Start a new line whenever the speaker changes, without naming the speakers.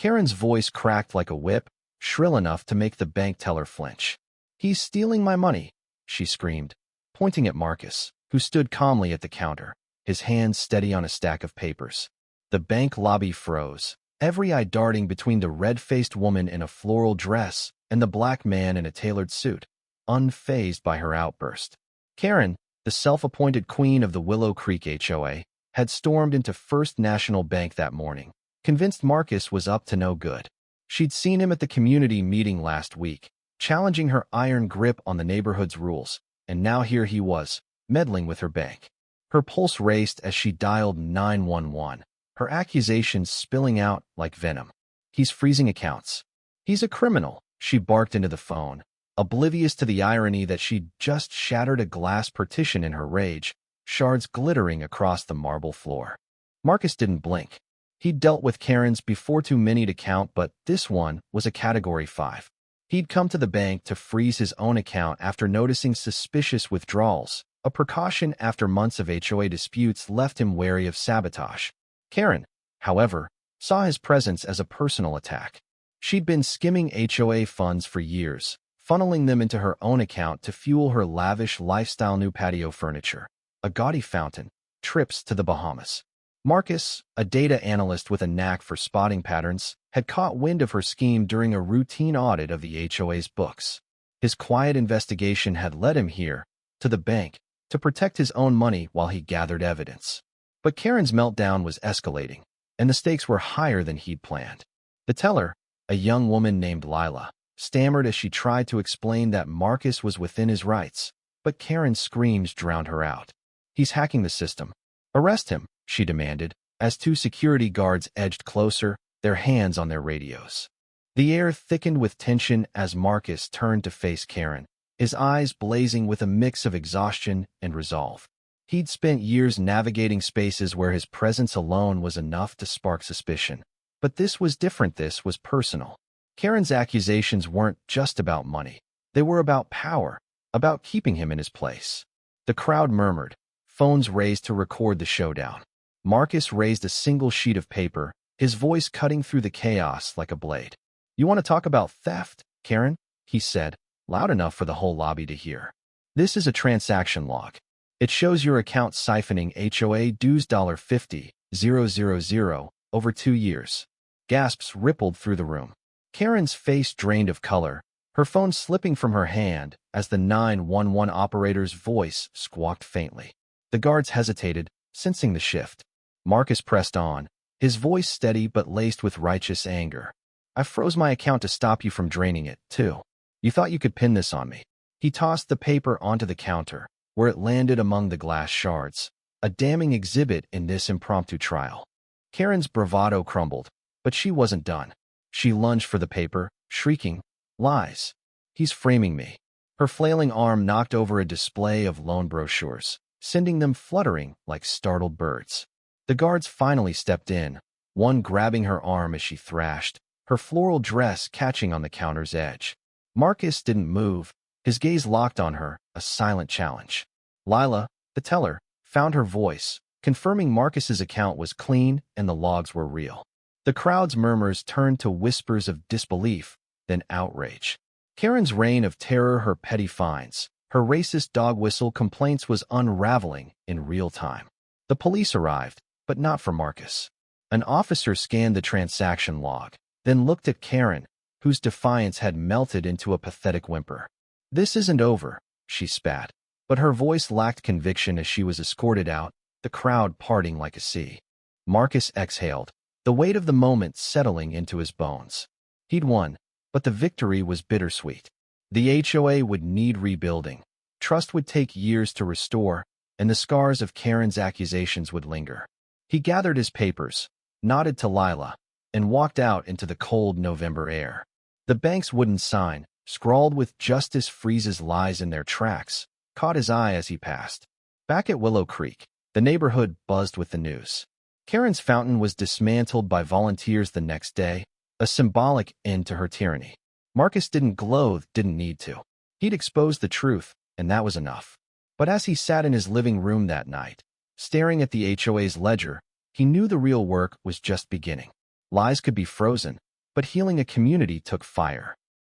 Karen's voice cracked like a whip, shrill enough to make the bank teller flinch. "He's stealing my money," she screamed, pointing at Marcus, who stood calmly at the counter, his hands steady on a stack of papers. The bank lobby froze, every eye darting between the red-faced woman in a floral dress and the black man in a tailored suit, unfazed by her outburst. Karen, the self-appointed queen of the Willow Creek HOA, had stormed into First National Bank that morning, convinced Marcus was up to no good. She'd seen him at the community meeting last week, challenging her iron grip on the neighborhood's rules, and now here he was, meddling with her bank. Her pulse raced as she dialed 911, her accusations spilling out like venom. "He's freezing accounts. He's a criminal," she barked into the phone, oblivious to the irony that she'd just shattered a glass partition in her rage, shards glittering across the marble floor. Marcus didn't blink. He'd dealt with Karens before too many to count, but this one was a Category 5. He'd come to the bank to freeze his own account after noticing suspicious withdrawals, a precaution after months of HOA disputes left him wary of sabotage. Karen, however, saw his presence as a personal attack. She'd been skimming HOA funds for years, funneling them into her own account to fuel her lavish lifestyle: new patio furniture, a gaudy fountain, trips to the Bahamas. Marcus, a data analyst with a knack for spotting patterns, had caught wind of her scheme during a routine audit of the HOA's books. His quiet investigation had led him here, to the bank, to protect his own money while he gathered evidence. But Karen's meltdown was escalating, and the stakes were higher than he'd planned. The teller, a young woman named Lila, stammered as she tried to explain that Marcus was within his rights, but Karen's screams drowned her out. "He's hacking the system. Arrest him," she demanded, as two security guards edged closer, their hands on their radios. The air thickened with tension as Marcus turned to face Karen, his eyes blazing with a mix of exhaustion and resolve. He'd spent years navigating spaces where his presence alone was enough to spark suspicion. But this was different. This was personal. Karen's accusations weren't just about money. They were about power, about keeping him in his place. The crowd murmured, phones raised to record the showdown. Marcus raised a single sheet of paper, his voice cutting through the chaos like a blade. "You want to talk about theft, Karen?" he said, loud enough for the whole lobby to hear. "This is a transaction log. It shows your account siphoning HOA dues $50,000 over 2 years. Gasps rippled through the room. Karen's face drained of color, her phone slipping from her hand as the 911 operator's voice squawked faintly. The guards hesitated, sensing the shift. Marcus pressed on, his voice steady but laced with righteous anger. "I froze my account to stop you from draining it, too. You thought you could pin this on me." He tossed the paper onto the counter, where it landed among the glass shards, a damning exhibit in this impromptu trial. Karen's bravado crumbled, but she wasn't done. She lunged for the paper, shrieking, "Lies! He's framing me." Her flailing arm knocked over a display of loan brochures, sending them fluttering like startled birds. The guards finally stepped in, one grabbing her arm as she thrashed, her floral dress catching on the counter's edge. Marcus didn't move, his gaze locked on her, a silent challenge. Lila, the teller, found her voice, confirming Marcus's account was clean and the logs were real. The crowd's murmurs turned to whispers of disbelief, then outrage. Karen's reign of terror, her petty fines, her racist dog whistle complaints was unraveling in real time. The police arrived, but not for Marcus. An officer scanned the transaction log, then looked at Karen, whose defiance had melted into a pathetic whimper. "This isn't over," she spat, but her voice lacked conviction as she was escorted out, the crowd parting like a sea. Marcus exhaled, the weight of the moment settling into his bones. He'd won, but the victory was bittersweet. The HOA would need rebuilding. Trust would take years to restore, and the scars of Karen's accusations would linger. He gathered his papers, nodded to Lila, and walked out into the cold November air. The bank's wooden sign, scrawled with "Justice freezes lies in their tracks," caught his eye as he passed. Back at Willow Creek, the neighborhood buzzed with the news. Karen's fountain was dismantled by volunteers the next day, a symbolic end to her tyranny. Marcus didn't gloat, didn't need to. He'd exposed the truth, and that was enough. But as he sat in his living room that night, staring at the HOA's ledger, he knew the real work was just beginning. Lies could be frozen, But healing a community took fire.